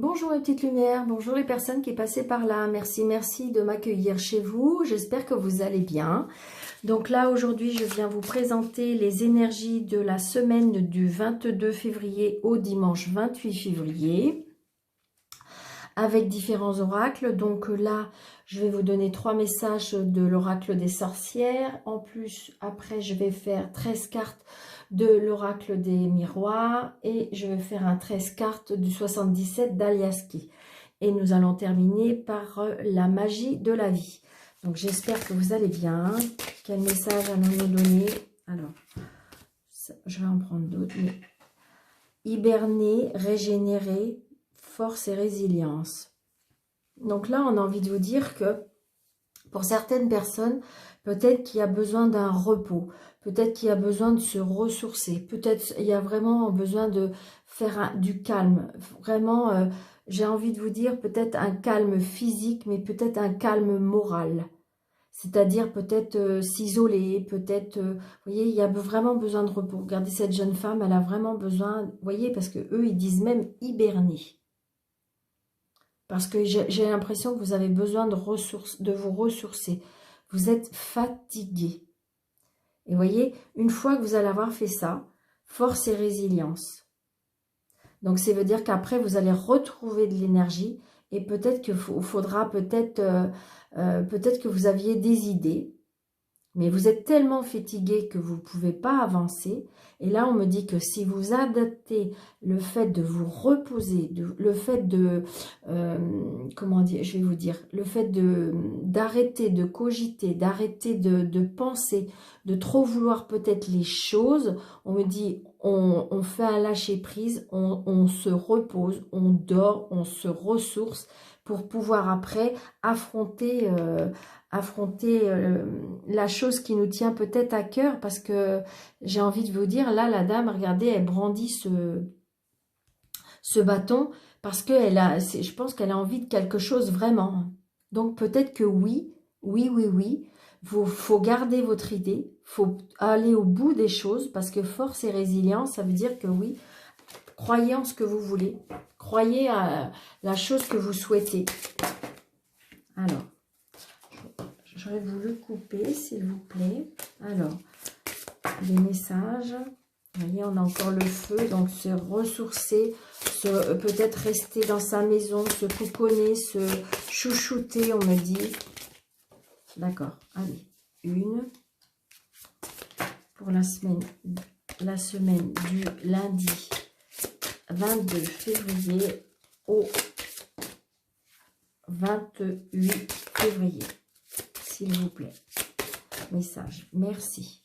Bonjour les petites lumières, bonjour les personnes qui passaient par là. Merci de m'accueillir chez vous. J'espère que vous allez bien. Donc là, aujourd'hui, je viens vous présenter les énergies de la semaine du 22 février au dimanche 28 février avec différents oracles. Donc là, je vais vous donner 3 messages de l'oracle des sorcières. En plus, après, je vais faire 13 cartes de l'oracle des miroirs et je vais faire un 13 cartes du 77 d'Aliaski. Et nous allons terminer par la magie de la vie. Donc j'espère que vous allez bien. Quel message allons-nous donner? Alors, je vais en prendre d'autres. Hiberner, régénérer, force et résilience. Donc là, on a envie de vous dire que pour certaines personnes, peut-être qu'il y a besoin d'un repos, peut-être qu'il y a besoin de se ressourcer, peut-être il y a vraiment besoin de faire du calme. Vraiment, j'ai envie de vous dire peut-être un calme physique, mais peut-être un calme moral. C'est-à-dire peut-être s'isoler, peut-être, vous voyez, il y a vraiment besoin de repos. Regardez cette jeune femme, elle a vraiment besoin, vous voyez, parce que eux, ils disent même hiberner. Parce que j'ai l'impression que vous avez besoin de vous ressourcer. Vous êtes fatigué. Et vous voyez, une fois que vous allez avoir fait ça, force et résilience. Donc, ça veut dire qu'après, vous allez retrouver de l'énergie et peut-être qu'il faudra peut-être que vous aviez des idées. Mais vous êtes tellement fatigué que vous ne pouvez pas avancer. Et là, on me dit que si vous adaptez le fait de vous reposer, le fait de, comment dire, je vais vous dire, le fait d'arrêter de cogiter, d'arrêter de penser, de trop vouloir peut-être les choses, on me dit, on fait un lâcher-prise, on se repose, on dort, on se ressource pour pouvoir après affronter la chose qui nous tient peut-être à cœur, parce que j'ai envie de vous dire, là, la dame, regardez, elle brandit ce bâton, parce que je pense qu'elle a envie de quelque chose vraiment. Donc peut-être que oui, faut garder votre idée, faut aller au bout des choses, parce que force et résilience, ça veut dire que oui, croyez en ce que vous voulez, croyez à la chose que vous souhaitez. Alors, j'aurais voulu couper, s'il vous plaît. Alors, les messages. Vous voyez, on a encore le feu. Donc, se ressourcer, peut-être rester dans sa maison, se couconner, se chouchouter, on me dit. D'accord, allez. Une. Pour la semaine du lundi 22 février au 28 février. S'il vous plaît. Message. Merci.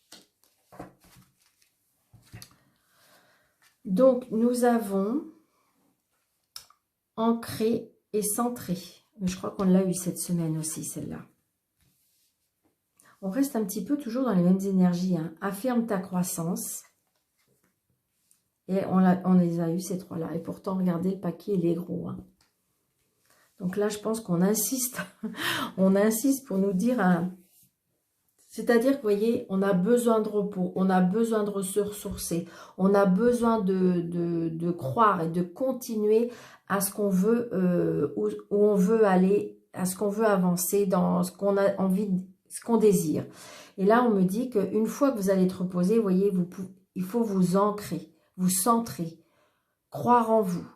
Donc, nous avons ancré et centré. Je crois qu'on l'a eu cette semaine aussi, celle-là. On reste un petit peu toujours dans les mêmes énergies. Hein. Affirme ta croissance. Et on les a eu ces trois-là. Et pourtant, regardez, le paquet, il est gros. Hein. Donc là, je pense qu'on insiste. On insiste pour nous dire... C'est-à-dire que, vous voyez, on a besoin de repos, on a besoin de se ressourcer, on a besoin de croire et de continuer à ce qu'on veut, où on veut aller, à ce qu'on veut avancer, dans ce qu'on a envie, ce qu'on désire. Et là, on me dit qu'une fois que vous allez être reposé, vous voyez, il faut vous ancrer, vous centrer, croire en vous.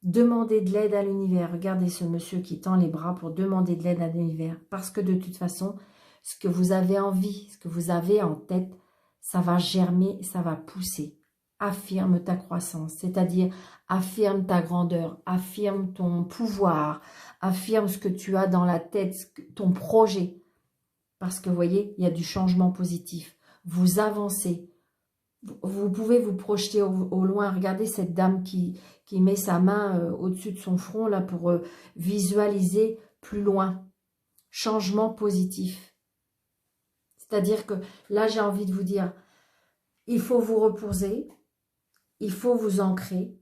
Demandez de l'aide à l'univers. Regardez ce monsieur qui tend les bras pour demander de l'aide à l'univers. Parce que de toute façon, ce que vous avez envie, ce que vous avez en tête, ça va germer, ça va pousser. Affirme ta croissance, c'est-à-dire affirme ta grandeur, affirme ton pouvoir, affirme ce que tu as dans la tête, ton projet. Parce que vous voyez, il y a du changement positif. Vous avancez. Vous pouvez vous projeter au loin. Regardez cette dame qui met sa main au-dessus de son front là pour visualiser plus loin. Changement positif. C'est-à-dire que là, j'ai envie de vous dire, il faut vous reposer, il faut vous ancrer,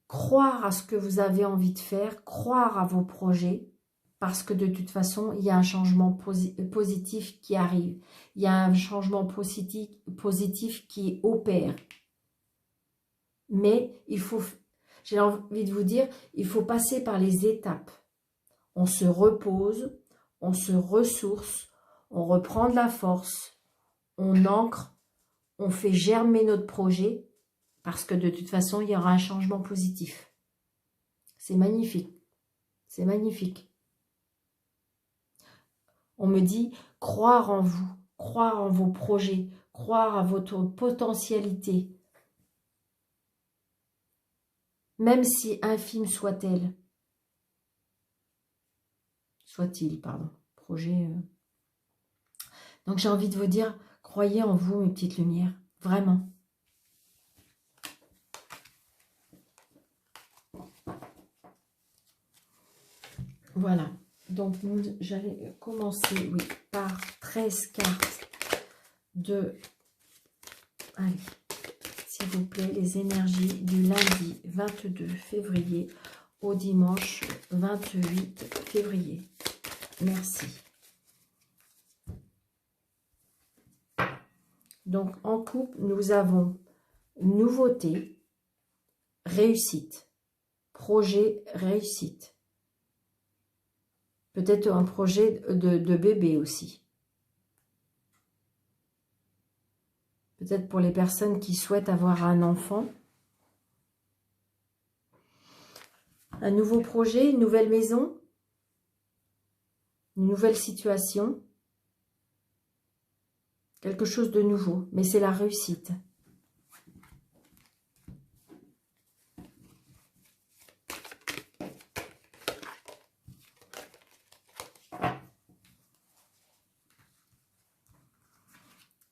croire à ce que vous avez envie de faire, croire à vos projets, parce que de toute façon, il y a un changement positif qui arrive. Il y a un changement positif qui opère. Mais il faut... J'ai envie de vous dire, il faut passer par les étapes. On se repose, on se ressource, on reprend de la force, on ancre, on fait germer notre projet, parce que de toute façon, il y aura un changement positif. C'est magnifique. C'est magnifique. On me dit, croire en vous, croire en vos projets, croire à votre potentialité, même si infime soit-elle, soit-il, pardon, projet. Donc j'ai envie de vous dire, croyez en vous, mes petites lumières, vraiment. Voilà, donc j'allais commencer, oui, par 13 cartes de, allez, s'il vous plaît, les énergies du lundi 22 février au dimanche 28 février. Merci. Donc, en couple, nous avons nouveauté, réussite, projet, réussite. Peut-être un projet de bébé aussi. Peut-être pour les personnes qui souhaitent avoir un enfant. Un nouveau projet, une nouvelle maison, une nouvelle situation. Quelque chose de nouveau, mais c'est la réussite.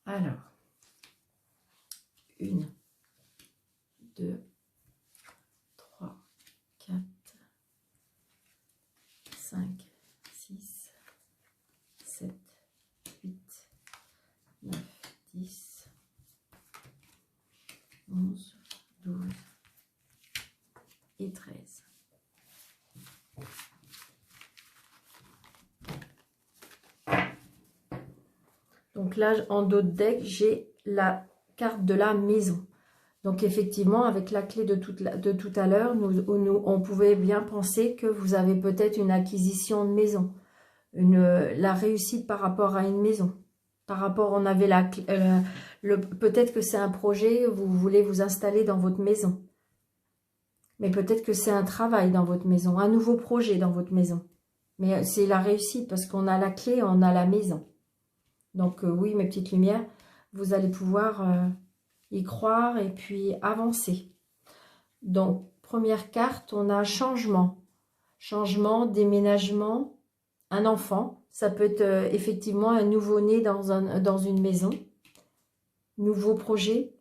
Alors, 1, 2, 3, 4, 5, 6, 7, 8, 9, 10, 11, 12 et 13. Donc là, en dos de deck, j'ai la carte de la maison. Donc effectivement, avec la clé de tout à l'heure, on pouvait bien penser que vous avez peut-être une acquisition de maison. La réussite par rapport à une maison. Par rapport, on avait peut-être que c'est un projet, vous voulez vous installer dans votre maison. Mais peut-être que c'est un travail dans votre maison, un nouveau projet dans votre maison. Mais c'est la réussite parce qu'on a la clé, on a la maison. Donc oui, mes petites lumières, vous allez pouvoir y croire et puis avancer. Donc, première carte, on a changement. Changement, déménagement, un enfant. Ça peut être effectivement un nouveau-né dans une maison. Nouveau projet,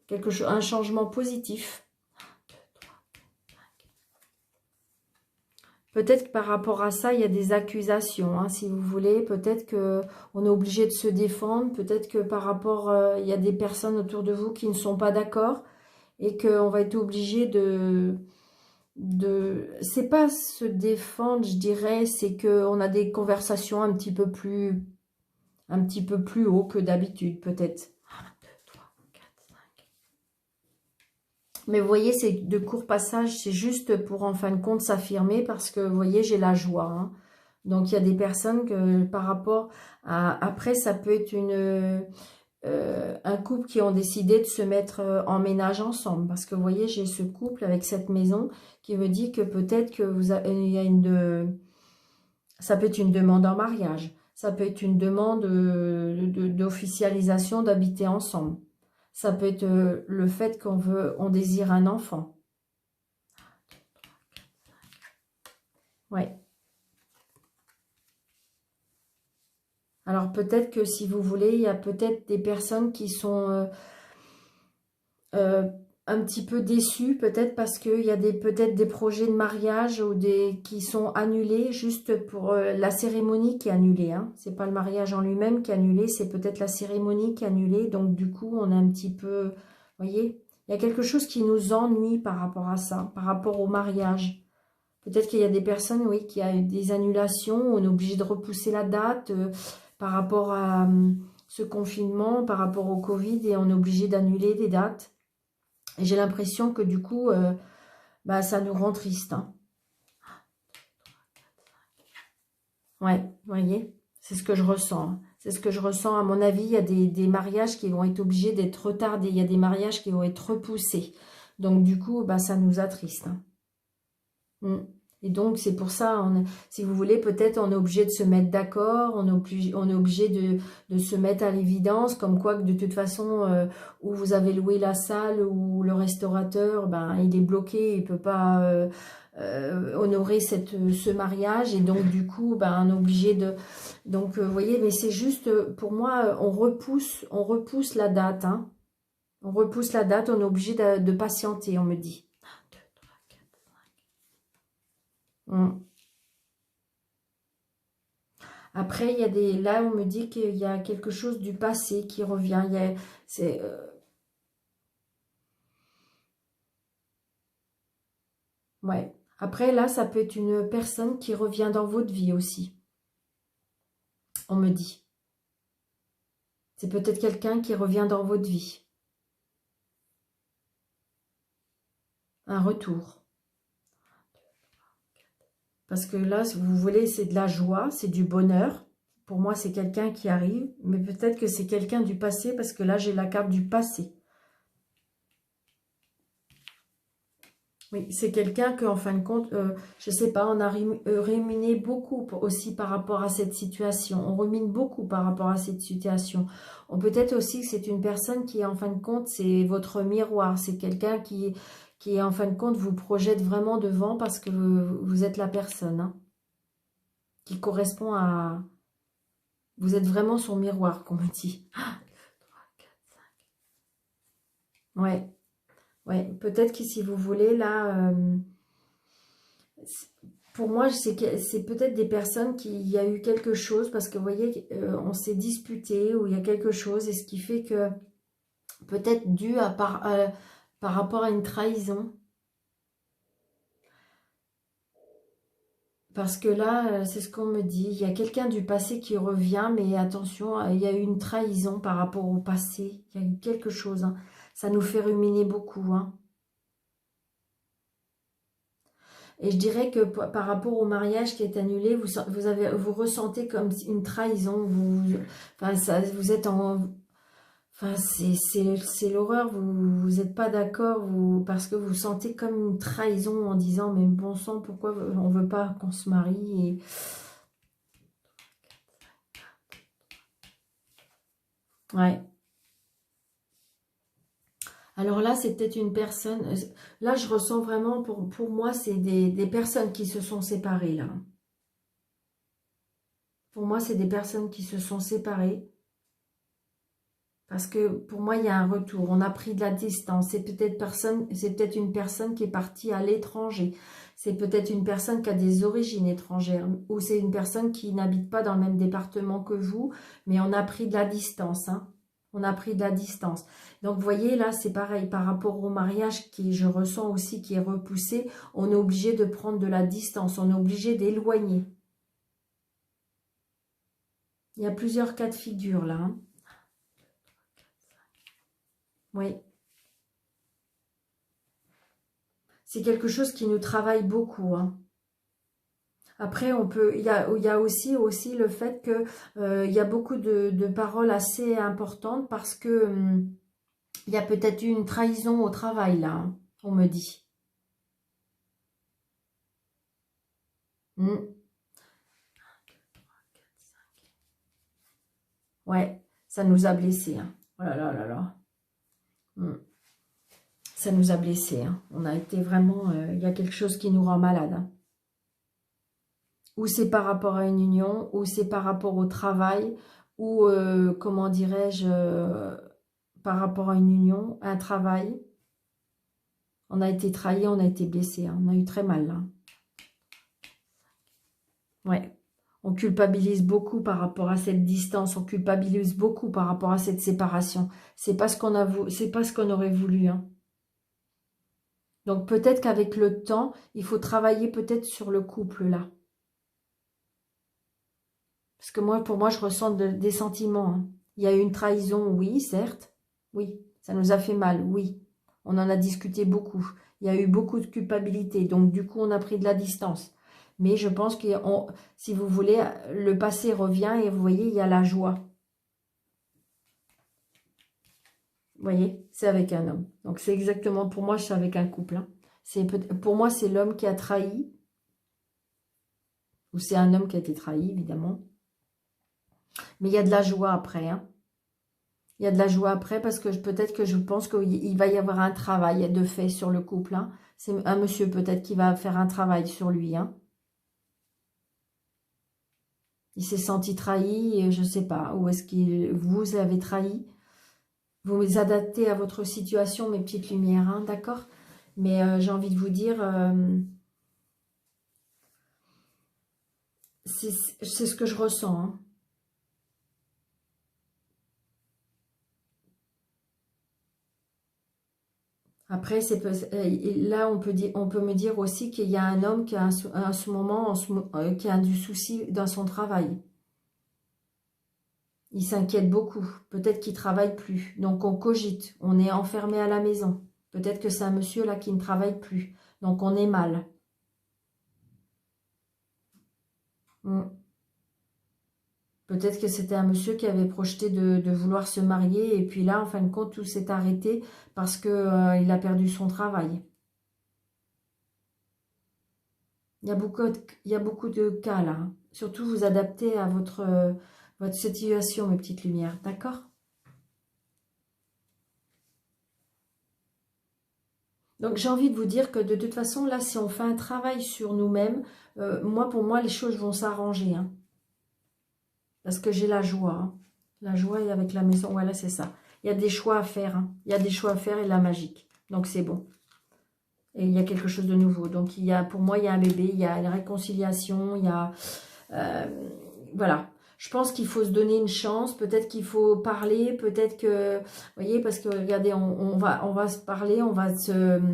un changement positif. Peut-être que par rapport à ça, il y a des accusations, hein, si vous voulez. Peut-être qu'on est obligé de se défendre. Peut-être que par rapport, il y a des personnes autour de vous qui ne sont pas d'accord. Et qu'on va être obligé c'est pas se défendre, je dirais, c'est qu'on a des conversations un petit peu plus haut que d'habitude, peut-être. 1, 2, 3, 4, 5. Mais vous voyez, c'est de courts passages, c'est juste pour en fin de compte s'affirmer parce que, vous voyez, j'ai la joie. Hein. Donc, il y a des personnes que par rapport à... Après, ça peut être un couple qui ont décidé de se mettre en ménage ensemble. Parce que, vous voyez, j'ai ce couple avec cette maison qui me dit que peut-être que il y a ça peut être une demande en mariage. Ça peut être une demande d'officialisation d'habiter ensemble. Ça peut être le fait on désire un enfant. Ouais. Alors peut-être que si vous voulez, il y a peut-être des personnes qui sont un petit peu déçues, peut-être parce qu'il y a peut-être des projets de mariage qui sont annulés juste pour la cérémonie qui est annulée. Hein. C'est pas le mariage en lui-même qui est annulé, c'est peut-être la cérémonie qui est annulée. Donc du coup, on a un petit peu, vous voyez, il y a quelque chose qui nous ennuie par rapport à ça, par rapport au mariage. Peut-être qu'il y a des personnes, oui, qui a eu des annulations, on est obligé de repousser la date par rapport à ce confinement, par rapport au Covid, et on est obligé d'annuler des dates. Et j'ai l'impression que du coup, bah, ça nous rend triste. Hein. Ouais, vous voyez, c'est ce que je ressens. Hein. C'est ce que je ressens. À mon avis, il y a des mariages qui vont être obligés d'être retardés. Il y a des mariages qui vont être repoussés. Donc, du coup, bah, ça nous attriste. Hein. Et donc, c'est pour ça, si vous voulez, peut-être on est obligé de se mettre d'accord, on est obligé de se mettre à l'évidence, comme quoi que de toute façon, où vous avez loué la salle ou le restaurateur, ben, il est bloqué, il ne peut pas honorer ce mariage. Et donc, du coup, ben, on est obligé de... Donc, vous voyez, mais c'est juste, pour moi, on repousse la date. Hein. On repousse la date, on est obligé de patienter, on me dit. Mm. Après, il y a là, on me dit qu'il y a quelque chose du passé qui revient. C'est, ouais. Après, là, ça peut être une personne qui revient dans votre vie aussi, on me dit. C'est peut-être quelqu'un qui revient dans votre vie. Un retour. Parce que là, si vous voulez, c'est de la joie, c'est du bonheur. Pour moi, c'est quelqu'un qui arrive, mais peut-être que c'est quelqu'un du passé, parce que là, j'ai la carte du passé. Oui, c'est quelqu'un que, en fin de compte, je ne sais pas, on a ruminé beaucoup aussi par rapport à cette situation. On rumine beaucoup par rapport à cette situation. Peut-être aussi que c'est une personne qui, en fin de compte, c'est votre miroir. C'est quelqu'un qui, en fin de compte, vous projette vraiment devant parce que vous êtes la personne, hein, qui correspond à... Vous êtes vraiment son miroir, comme on dit. Ouais. Ouais, peut-être que si vous voulez, là, pour moi, c'est peut-être des personnes il y a eu quelque chose, parce que vous voyez, on s'est disputé, ou il y a quelque chose, et ce qui fait que, peut-être dû par rapport à une trahison, parce que là, c'est ce qu'on me dit, il y a quelqu'un du passé qui revient, mais attention, il y a eu une trahison par rapport au passé, il y a eu quelque chose, hein. Ça nous fait ruminer beaucoup, hein. Et je dirais que par rapport au mariage qui est annulé, vous ressentez comme une trahison. Enfin, vous êtes en... Enfin, c'est l'horreur. Vous n'êtes pas d'accord parce que vous sentez comme une trahison en disant, mais bon sang, pourquoi on ne veut pas qu'on se marie et... Ouais. Alors là, c'est peut-être une personne... Là, je ressens vraiment, pour moi, c'est des personnes qui se sont séparées, là. Pour moi, c'est des personnes qui se sont séparées. Parce que pour moi, il y a un retour. On a pris de la distance. C'est peut-être une personne qui est partie à l'étranger. C'est peut-être une personne qui a des origines étrangères. Ou c'est une personne qui n'habite pas dans le même département que vous. Mais on a pris de la distance. Hein. On a pris de la distance. Donc, vous voyez, là, c'est pareil. Par rapport au mariage, je ressens aussi, qui est repoussé, on est obligé de prendre de la distance. On est obligé d'éloigner. Il y a plusieurs cas de figure, là. Hein. Oui. C'est quelque chose qui nous travaille beaucoup. Hein. Après, il y a aussi le fait que il y a beaucoup de paroles assez importantes parce que il y a peut-être eu une trahison au travail là, hein, on me dit. Mm. Ouais, ça nous a blessés. Hein. Oh là là là là. Mm. Ça nous a blessés. Hein. On a été vraiment... il y a quelque chose qui nous rend malade. Hein. Ou c'est par rapport à une union, ou c'est par rapport au travail, ou, comment dirais-je, par rapport à une union, un travail. On a été trahi, on a été blessé. Hein. On a eu très mal, là. Ouais. On culpabilise beaucoup par rapport à cette distance. On culpabilise beaucoup par rapport à cette séparation. C'est pas ce qu'on c'est pas ce qu'on aurait voulu, hein. Donc, peut-être qu'avec le temps, il faut travailler peut-être sur le couple, là. Parce que moi, pour moi, je ressens des sentiments. Hein. Il y a eu une trahison, oui, certes. Oui, ça nous a fait mal, oui. On en a discuté beaucoup. Il y a eu beaucoup de culpabilité. Donc, du coup, on a pris de la distance. Mais je pense que, si vous voulez, le passé revient et vous voyez, il y a la joie. Vous voyez, c'est avec un homme. Donc, c'est exactement, pour moi, c'est avec un couple. Hein. Pour moi, c'est l'homme qui a trahi. Ou c'est un homme qui a été trahi, évidemment. Mais il y a de la joie après. Hein. Il y a de la joie après parce que peut-être que je pense qu'il va y avoir un travail de fait sur le couple. Hein. C'est un monsieur peut-être qui va faire un travail sur lui. Hein. Il s'est senti trahi, et je ne sais pas. Ou est-ce que vous avez trahi? Vous vous adaptez à votre situation, mes petites lumières, hein, d'accord? Mais j'ai envie de vous dire, c'est ce que je ressens. Hein. Après, là, on peut me dire aussi qu'il y a un homme qui a à ce moment, qui a du souci dans son travail. Il s'inquiète beaucoup. Peut-être qu'il ne travaille plus. Donc, on cogite. On est enfermé à la maison. Peut-être que c'est un monsieur là qui ne travaille plus. Donc, on est mal. Peut-être que c'était un monsieur qui avait projeté de vouloir se marier. Et puis là, en fin de compte, tout s'est arrêté parce qu'il il a perdu son travail. Il y a beaucoup de cas là. Hein. Surtout, vous adaptez à votre situation, mes petites lumières. D'accord? Donc, j'ai envie de vous dire que de toute façon, là, si on fait un travail sur nous-mêmes, pour moi, les choses vont s'arranger. Hein, parce que j'ai la joie. Hein. La joie est avec la maison. Voilà, c'est ça. Il y a des choix à faire. Hein. Il y a des choix à faire et la magique. Donc, c'est bon. Et il y a quelque chose de nouveau. Donc, pour moi, il y a un bébé, il y a la réconciliation, il y a... voilà. Je pense qu'il faut se donner une chance. Peut-être qu'il faut parler. Peut-être que... Vous voyez, parce que, regardez, on va se parler, on va se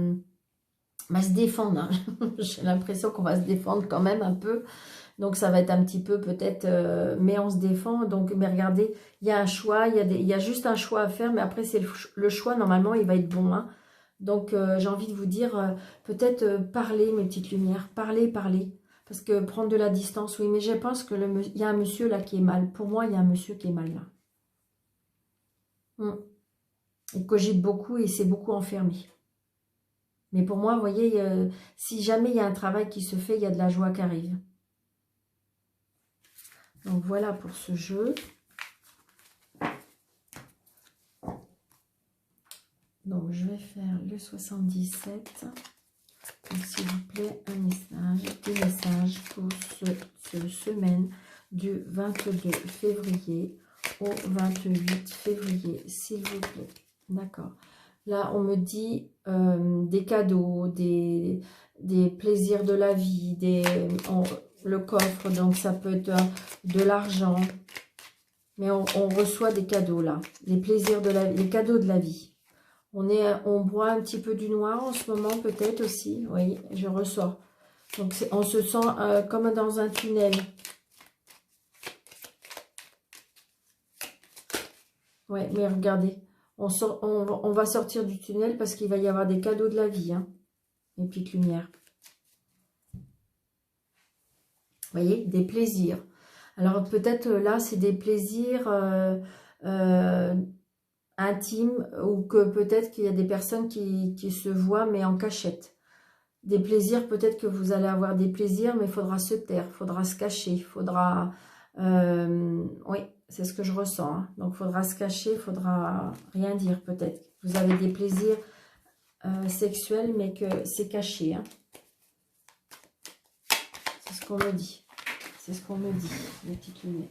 défendre. Hein. J'ai l'impression qu'on va se défendre quand même un peu. Donc, ça va être un petit peu peut-être... mais on se défend. Donc, mais regardez, il y a un choix. Il y a juste un choix à faire. Mais après, c'est le choix, normalement, il va être bon. Hein. Donc, j'ai envie de vous dire, peut-être parler, mes petites lumières. Parler, parler. Parce que prendre de la distance, oui. Mais je pense qu'il y a un monsieur là qui est mal. Pour moi, il y a un monsieur qui est mal là. Il cogite beaucoup et il s'est beaucoup enfermé. Mais pour moi, vous voyez, si jamais il y a un travail qui se fait, il y a de la joie qui arrive. Donc, voilà pour ce jeu. Donc, je vais faire le 77. S'il vous plaît, des messages pour cette semaine du 22 février au 28 février, s'il vous plaît. D'accord. Là, on me dit des cadeaux, des plaisirs de la vie, le coffre, donc ça peut être de l'argent. Mais on reçoit des cadeaux là, les plaisirs de la vie, les cadeaux de la vie. On boit un petit peu du noir en ce moment peut-être aussi. Oui, je ressors. Donc on se sent comme dans un tunnel. Oui, mais regardez. On va sortir du tunnel parce qu'il va y avoir des cadeaux de la vie. Hein, les petites lumières. Vous voyez, des plaisirs. Alors peut-être là, c'est des plaisirs intimes ou que peut-être qu'il y a des personnes qui se voient mais en cachette. Des plaisirs, peut-être que vous allez avoir des plaisirs, mais il faudra se taire, il faudra se cacher, il faudra... oui, c'est ce que je ressens. Hein. Donc, il faudra se cacher, il faudra rien dire peut-être. Vous avez des plaisirs sexuels, mais que c'est caché. Hein. C'est ce qu'on me dit. C'est ce qu'on me dit, les petites lunettes.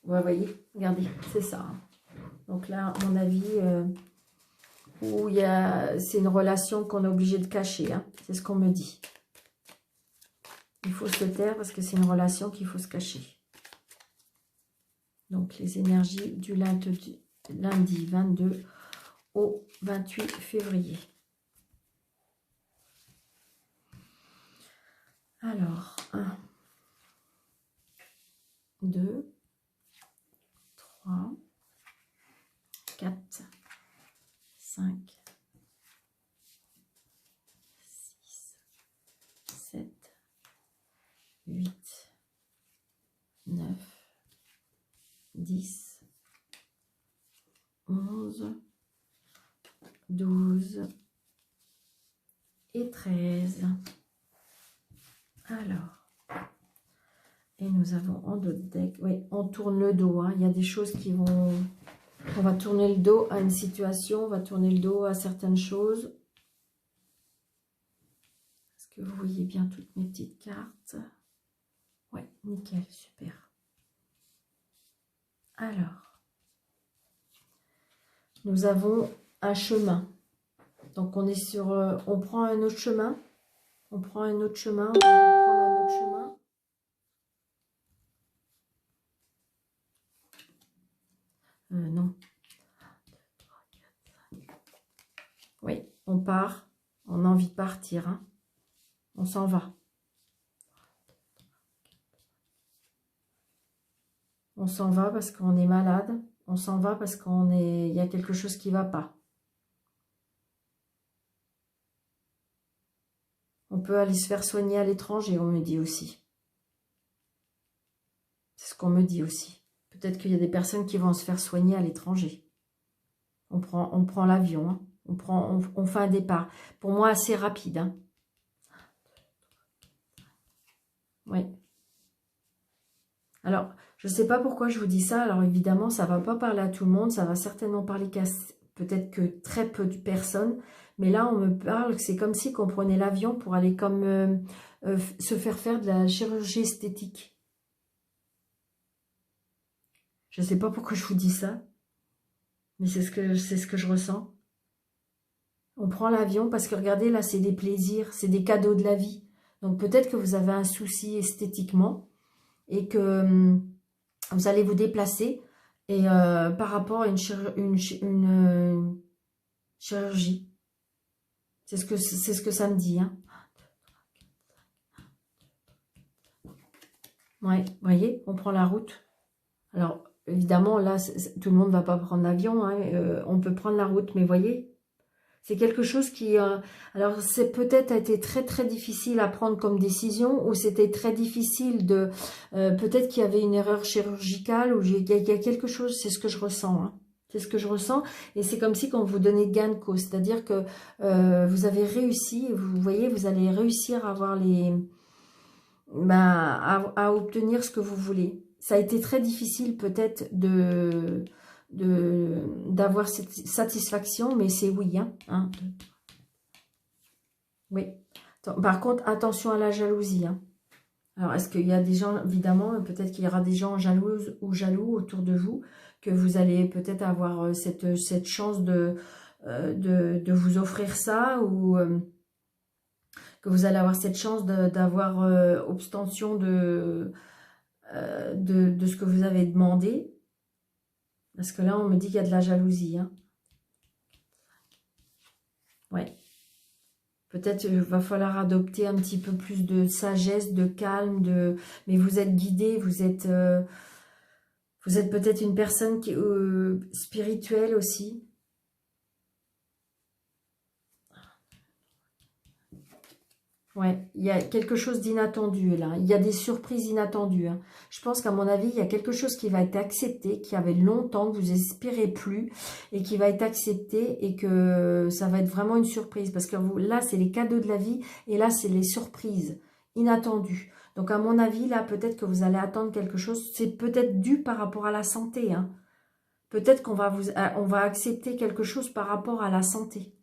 Ouais, vous voyez, regardez, c'est ça. Hein. Donc là, à mon avis... où c'est une relation qu'on est obligé de cacher. Hein. C'est ce qu'on me dit. Il faut se taire parce que c'est une relation qu'il faut se cacher. Donc, les énergies du lundi 22 au 28 février. Alors, 1, 2, 3, 4, 5, 12 et 13. Alors, et nous avons en dos de deck, oui, on tourne le dos, hein. Il y a des choses qui vont... On va tourner le dos à une situation, on va tourner le dos à certaines choses. Est-ce que vous voyez bien toutes mes petites cartes? Ouais, nickel, super. Alors, nous avons un chemin. Donc on est sur, on prend un autre chemin. On prend un autre chemin. On va prendre un autre chemin. Non. Oui, on part. On a envie de partir. Hein. On s'en va. On s'en va parce qu'on est malade. On s'en va parce qu'on est, il y a quelque chose qui ne va pas. On peut aller se faire soigner à l'étranger, on me dit aussi. C'est ce qu'on me dit aussi. Peut-être qu'il y a des personnes qui vont se faire soigner à l'étranger. On prend l'avion, hein. On fait un départ. Pour moi, assez rapide. Hein. Oui. Alors, je ne sais pas pourquoi je vous dis ça. Alors, évidemment, ça ne va pas parler à tout le monde. Ça va certainement parler qu'à peut-être que très peu de personnes. Mais là, on me parle que c'est comme si on prenait l'avion pour aller comme se faire de la chirurgie esthétique. Je ne sais pas pourquoi je vous dis ça. Mais c'est ce que je ressens. On prend l'avion parce que regardez, là, c'est des plaisirs, c'est des cadeaux de la vie. Donc peut-être que vous avez un souci esthétiquement et que vous allez vous déplacer et par rapport à une chirurgie. C'est ce que ça me dit. Hein. Ouais, vous voyez, on prend la route. Alors, évidemment, là, tout le monde ne va pas prendre l'avion. Hein, on peut prendre la route, mais vous voyez, c'est quelque chose qui... alors, c'est peut-être a été très, très difficile à prendre comme décision, ou c'était très difficile de... peut-être qu'il y avait une erreur chirurgicale, ou il y a quelque chose, c'est ce que je ressens. Hein. C'est ce que je ressens, et c'est comme si on vous donnait gain de cause. C'est-à-dire que vous avez réussi, vous voyez, vous allez réussir à avoir les... à obtenir ce que vous voulez. Ça a été très difficile peut-être d'avoir cette satisfaction, mais c'est oui. Hein. 1, 2, 3. Oui. Par contre, attention à la jalousie. Hein. Alors, est-ce qu'il y a des gens, évidemment, peut-être qu'il y aura des gens jalouses ou jaloux autour de vous, que vous allez peut-être avoir cette chance de vous offrir ça, ou que vous allez avoir cette chance d'avoir obtention de ce que vous avez demandé. Parce que là, on me dit qu'il y a de la jalousie. Hein. Ouais. Peut-être va falloir adopter un petit peu plus de sagesse, de calme, mais vous êtes guidé, vous êtes peut-être une personne qui spirituelle aussi. Ouais, il y a quelque chose d'inattendu là. Il y a des surprises inattendues. Hein. Je pense qu'à mon avis, il y a quelque chose qui va être accepté, qui avait longtemps, que vous n'espérez plus, et qui va être accepté, et que ça va être vraiment une surprise. Parce que là, c'est les cadeaux de la vie, et là, c'est les surprises inattendues. Donc, à mon avis, là, peut-être que vous allez attendre quelque chose. C'est peut-être dû par rapport à la santé. Hein. Peut-être qu'on va accepter quelque chose par rapport à la santé.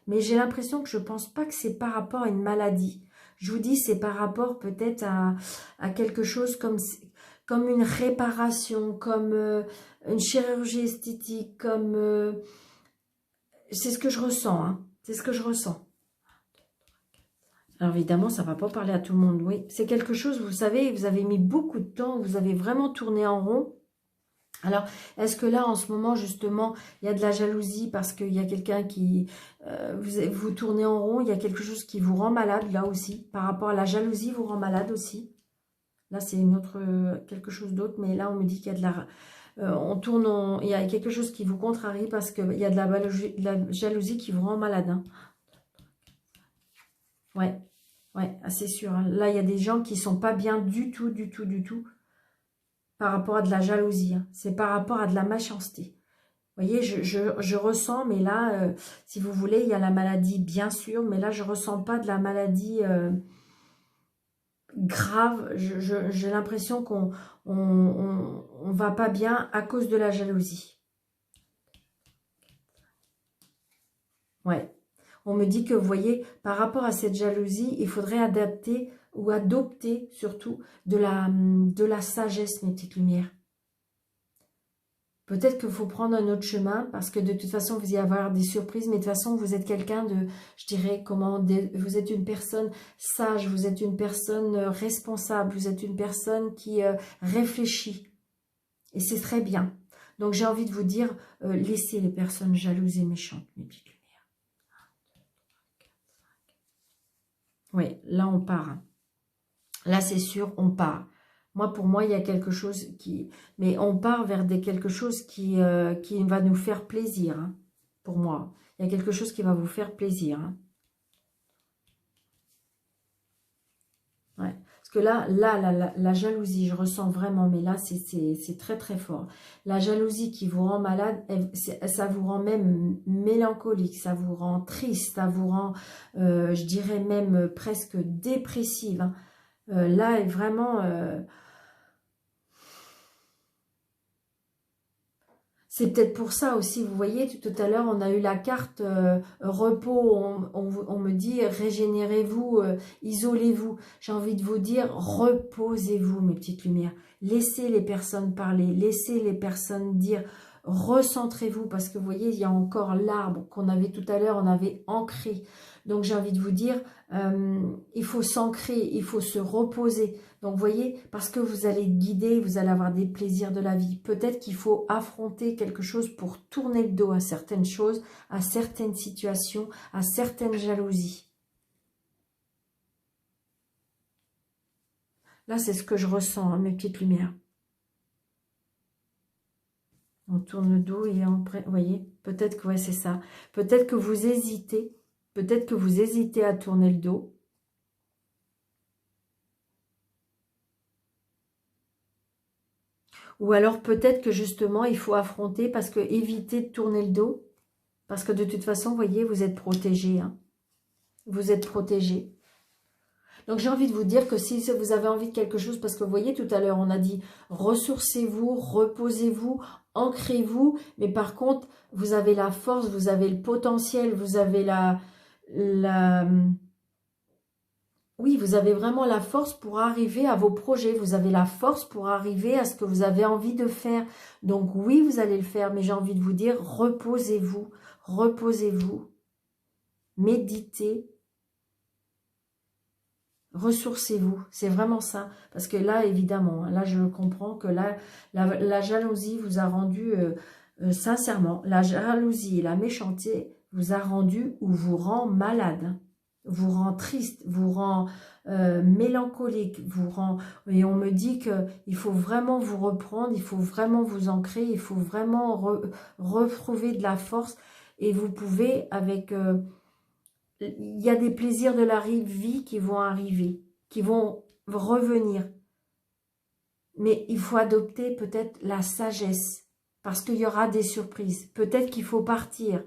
Mais j'ai l'impression que je ne pense pas que c'est par rapport à une maladie. Je vous dis, c'est par rapport peut-être à quelque chose comme une réparation, comme une chirurgie esthétique, comme... c'est ce que je ressens, hein. C'est ce que je ressens. Alors évidemment, ça ne va pas parler à tout le monde, oui. C'est quelque chose, vous savez, vous avez mis beaucoup de temps, vous avez vraiment tourné en rond. Alors, est-ce que là, en ce moment, justement, il y a de la jalousie parce qu'il y a quelqu'un qui... vous tournez en rond, il y a quelque chose qui vous rend malade, là aussi. Par rapport à la jalousie, vous rend malade aussi. Là, c'est quelque chose d'autre, mais là, on me dit qu'il y a de la... il y a quelque chose qui vous contrarie parce qu'il y a de la jalousie qui vous rend malade. Hein. Ouais, c'est sûr. Hein. Là, il y a des gens qui ne sont pas bien du tout, du tout, du tout. Par rapport à de la jalousie. Hein. C'est par rapport à de la méchanceté. Vous voyez, je ressens, mais là, si vous voulez, il y a la maladie, bien sûr, mais là, je ne ressens pas de la maladie grave. J'ai l'impression qu'on on va pas bien à cause de la jalousie. Ouais. On me dit que, vous voyez, par rapport à cette jalousie, il faudrait adapter ou adopter surtout de la sagesse, mes petites lumières. Peut-être qu'il faut prendre un autre chemin parce que de toute façon, vous y avoir des surprises. Mais de toute façon, vous êtes quelqu'un de, je dirais, vous êtes une personne sage, vous êtes une personne responsable, vous êtes une personne qui réfléchit. Et c'est très bien. Donc, j'ai envie de vous dire, laissez les personnes jalouses et méchantes, mes petites lumières. Oui, là, on part. Là, c'est sûr, on part. Moi, pour moi, il y a quelque chose qui... Mais on part vers quelque chose qui va nous faire plaisir, hein, pour moi. Il y a quelque chose qui va vous faire plaisir. Hein. Ouais. Parce que là, la jalousie, je ressens vraiment, mais là, c'est très, très fort. La jalousie qui vous rend malade, ça vous rend même mélancolique, ça vous rend triste, ça vous rend, je dirais même presque dépressive. Hein. Là, est vraiment... c'est peut-être pour ça aussi, vous voyez, tout à l'heure, on a eu la carte repos, on me dit régénérez-vous, isolez-vous. J'ai envie de vous dire, reposez-vous, mes petites lumières. Laissez les personnes parler, laissez les personnes dire, recentrez-vous, parce que vous voyez, il y a encore l'arbre qu'on avait tout à l'heure, on avait ancré. Donc j'ai envie de vous dire, il faut s'ancrer, il faut se reposer. Donc, vous voyez, parce que vous allez guider, vous allez avoir des plaisirs de la vie. Peut-être qu'il faut affronter quelque chose pour tourner le dos à certaines choses, à certaines situations, à certaines jalousies. Là, c'est ce que je ressens, hein, mes petites lumières. On tourne le dos et on... Vous voyez, peut-être que ouais, c'est ça. Peut-être que vous hésitez. Peut-être que vous hésitez à tourner le dos. Ou alors peut-être que justement, il faut affronter parce que éviter de tourner le dos. Parce que de toute façon, vous voyez, vous êtes protégé. Hein. Vous êtes protégé. Donc j'ai envie de vous dire que si vous avez envie de quelque chose, parce que vous voyez tout à l'heure, on a dit ressourcez-vous, reposez-vous, ancrez-vous. Mais par contre, vous avez la force, vous avez le potentiel, vous avez oui, vous avez vraiment la force pour arriver à vos projets. Vous avez la force pour arriver à ce que vous avez envie de faire. Donc oui, vous allez le faire, mais j'ai envie de vous dire, reposez-vous, reposez-vous, méditez, ressourcez-vous. C'est vraiment ça. Parce que là, évidemment, là, je comprends que là, la jalousie vous a rendu, sincèrement, la jalousie et la méchanceté vous a rendu ou vous rend malade. Vous rend triste, vous rend mélancolique, vous rend... Et on me dit qu'il faut vraiment vous reprendre, il faut vraiment vous ancrer, il faut vraiment retrouver de la force. Et vous pouvez avec... il y a des plaisirs de la vie qui vont arriver, qui vont revenir. Mais il faut adopter peut-être la sagesse, parce qu'il y aura des surprises. Peut-être qu'il faut partir.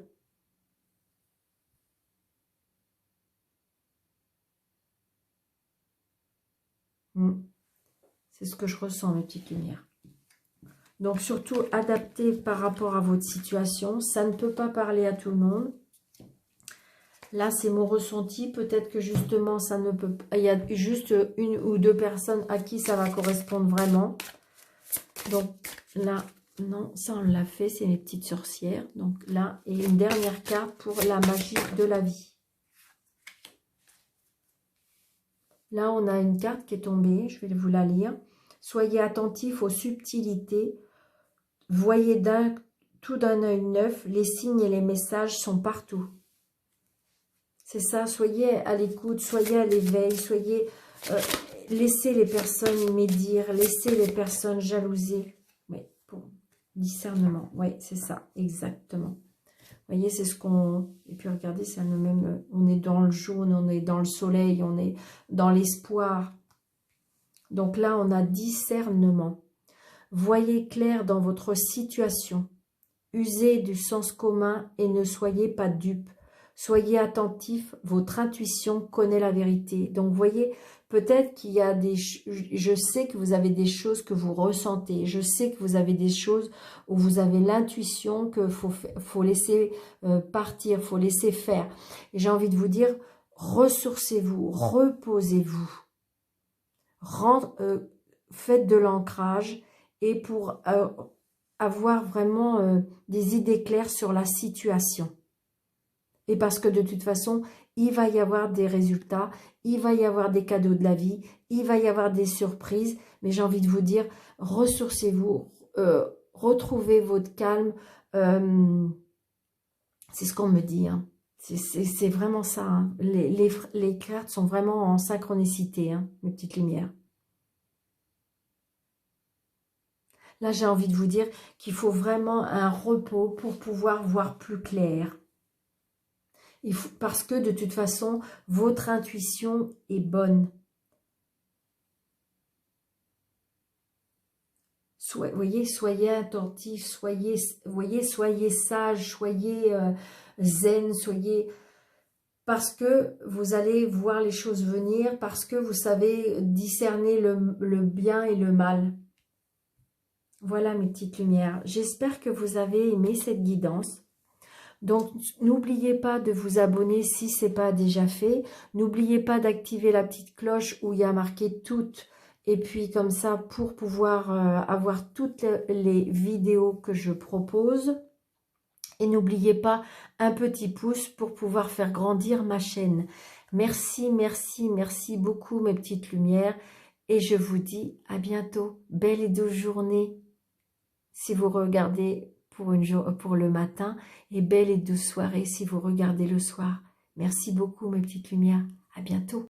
C'est ce que je ressens, mes petites lumières. Donc, surtout, adaptez par rapport à votre situation. Ça ne peut pas parler à tout le monde. Là, c'est mon ressenti. Peut-être que justement, ça ne peut pas. Il y a juste une ou deux personnes à qui ça va correspondre vraiment. Donc, là, non, ça, on l'a fait. C'est mes petites sorcières. Donc, là, et une dernière carte pour la magie de la vie. Là, on a une carte qui est tombée. Je vais vous la lire. Soyez attentifs aux subtilités. Voyez tout d'un œil neuf. Les signes et les messages sont partout. C'est ça. Soyez à l'écoute. Soyez à l'éveil. Soyez... laissez les personnes médire. Laissez les personnes jalouser. Oui, pour discernement. Oui, c'est ça. Exactement. Vous voyez, c'est ce qu'on... Et puis regardez, c'est le même... On est dans le jaune, on est dans le soleil, on est dans l'espoir. Donc là, on a discernement. Voyez clair dans votre situation. Usez du sens commun et ne soyez pas dupes. Soyez attentifs, votre intuition connaît la vérité. Donc, vous voyez, peut-être qu'il y a des... Je sais que vous avez des choses que vous ressentez. Je sais que vous avez des choses où vous avez l'intuition qu'il faut laisser partir, il faut laisser faire. Et j'ai envie de vous dire, ressourcez-vous, reposez-vous. Faites de l'ancrage et pour avoir vraiment des idées claires sur la situation. Et parce que de toute façon, il va y avoir des résultats, il va y avoir des cadeaux de la vie, il va y avoir des surprises. Mais j'ai envie de vous dire, ressourcez-vous, retrouvez votre calme. C'est ce qu'on me dit. Hein. C'est vraiment ça. Hein. Les cartes sont vraiment en synchronicité, hein, mes petites lumières. Là, j'ai envie de vous dire qu'il faut vraiment un repos pour pouvoir voir plus clair. Parce que de toute façon, votre intuition est bonne. Voyez, soyez attentif, soyez sage, soyez zen, soyez... Parce que vous allez voir les choses venir, parce que vous savez discerner le bien et le mal. Voilà mes petites lumières. J'espère que vous avez aimé cette guidance. Donc, n'oubliez pas de vous abonner si ce n'est pas déjà fait. N'oubliez pas d'activer la petite cloche où il y a marqué toutes. Et puis, comme ça, pour pouvoir avoir toutes les vidéos que je propose. Et n'oubliez pas un petit pouce pour pouvoir faire grandir ma chaîne. Merci, merci, merci beaucoup mes petites lumières. Et je vous dis à bientôt. Belle et douce journée. Si vous regardez pour le matin, et belle et douce soirée si vous regardez le soir. Merci beaucoup mes petites lumières. À bientôt.